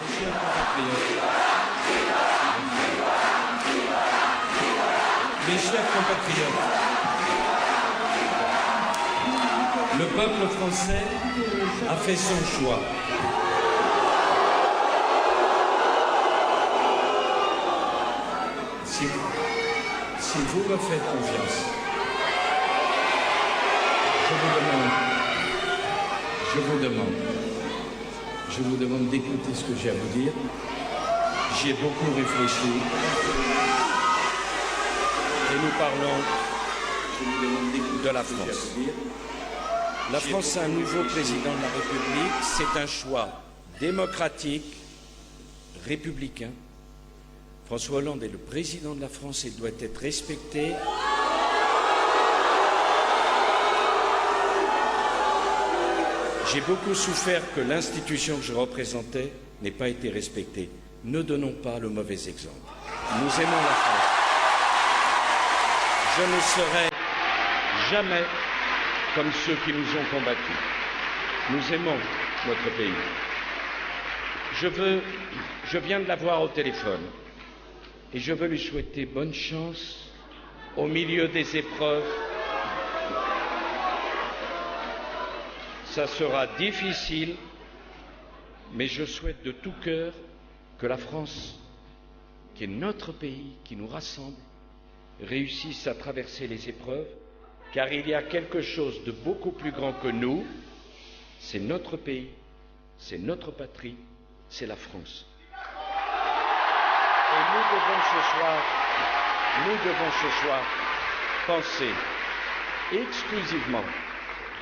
Chers compatriotes, mes chers compatriotes, le peuple français a fait son choix. Si vous me faites confiance, je vous demande d'écouter ce que j'ai à vous dire. J'y ai beaucoup réfléchi. Et nous parlons, je vous demande d'écouter de la France. La France a un nouveau président de la République. C'est un choix démocratique, républicain. François Hollande est le président de la France et doit être respecté. J'ai beaucoup souffert que l'institution que je représentais n'ait pas été respectée. Ne donnons pas le mauvais exemple. Nous aimons la France. Je ne serai jamais comme ceux qui nous ont combattus. Nous aimons notre pays. Je viens de la voir au téléphone et je veux lui souhaiter bonne chance au milieu des épreuves. Ça sera difficile, mais je souhaite de tout cœur que la France, qui est notre pays, qui nous rassemble, réussisse à traverser les épreuves, car il y a quelque chose de beaucoup plus grand que nous. C'est notre pays, c'est notre patrie, c'est la France. Et nous devons ce soir penser exclusivement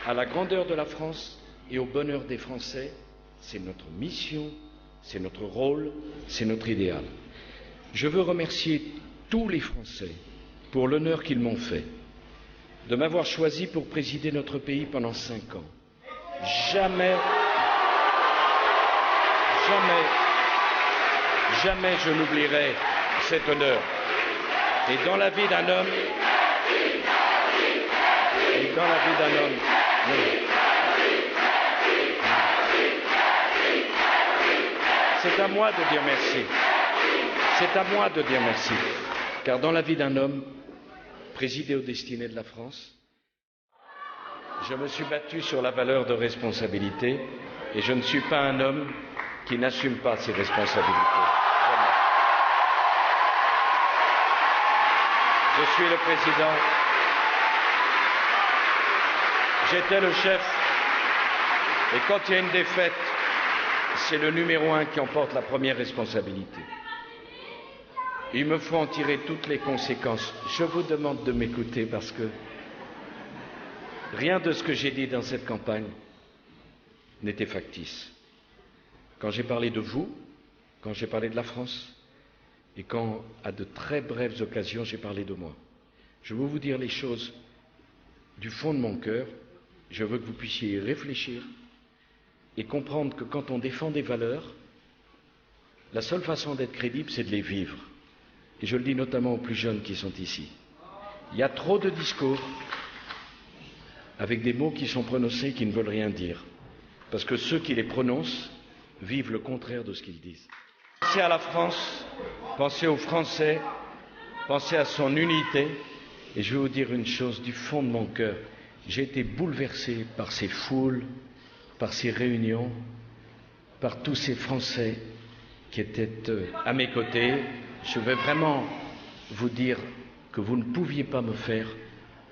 à la grandeur de la France et au bonheur des Français. C'est notre mission, c'est notre rôle, c'est notre idéal. Je veux remercier tous les Français pour l'honneur qu'ils m'ont fait de m'avoir choisi pour présider notre pays pendant 5 ans. Jamais je n'oublierai cet honneur. Et dans la vie d'un homme, c'est à moi de dire merci. C'est à moi de dire merci. Car dans la vie d'un homme, présider aux destinées de la France, je me suis battu sur la valeur de responsabilité et je ne suis pas un homme qui n'assume pas ses responsabilités. Jamais. Je suis le président. J'étais le chef. Et quand il y a une défaite, c'est le numéro 1 qui emporte la première responsabilité. Il me faut en tirer toutes les conséquences. Je vous demande de m'écouter parce que rien de ce que j'ai dit dans cette campagne n'était factice. Quand j'ai parlé de vous, quand j'ai parlé de la France, et quand, à de très brèves occasions, j'ai parlé de moi, je veux vous dire les choses du fond de mon cœur. Je veux que vous puissiez y réfléchir et comprendre que quand on défend des valeurs, la seule façon d'être crédible, c'est de les vivre. Et je le dis notamment aux plus jeunes qui sont ici. Il y a trop de discours avec des mots qui sont prononcés qui ne veulent rien dire. Parce que ceux qui les prononcent vivent le contraire de ce qu'ils disent. Pensez à la France, pensez aux Français, pensez à son unité. Et je vais vous dire une chose du fond de mon cœur. J'ai été bouleversé par ces foules, par ces réunions, par tous ces Français qui étaient à mes côtés. Je vais vraiment vous dire que vous ne pouviez pas me faire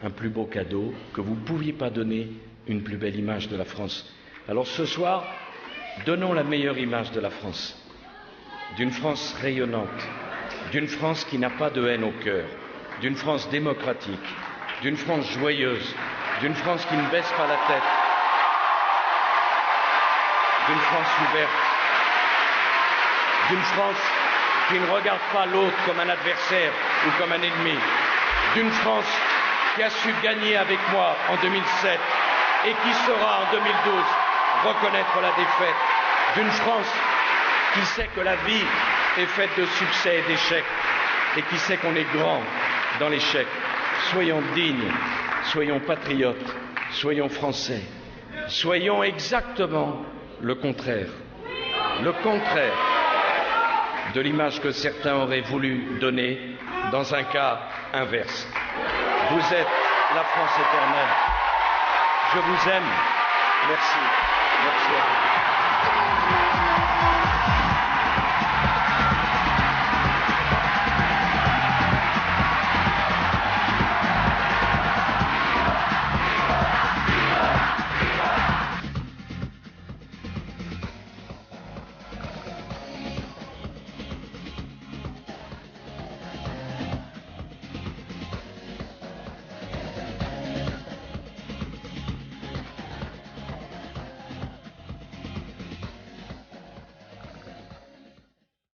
un plus beau cadeau, que vous ne pouviez pas donner une plus belle image de la France. Alors ce soir, donnons la meilleure image de la France, d'une France rayonnante, d'une France qui n'a pas de haine au cœur, d'une France démocratique, d'une France joyeuse, d'une France qui ne baisse pas la tête, d'une France ouverte, d'une France qui ne regarde pas l'autre comme un adversaire ou comme un ennemi, d'une France qui a su gagner avec moi en 2007 et qui saura en 2012 reconnaître la défaite, d'une France qui sait que la vie est faite de succès et d'échecs et qui sait qu'on est grand dans l'échec. Soyons dignes, soyons patriotes, soyons français, soyons exactement le contraire. Le contraire. de l'image que certains auraient voulu donner dans un cas inverse. Vous êtes la France éternelle. Je vous aime. Merci. Merci à vous.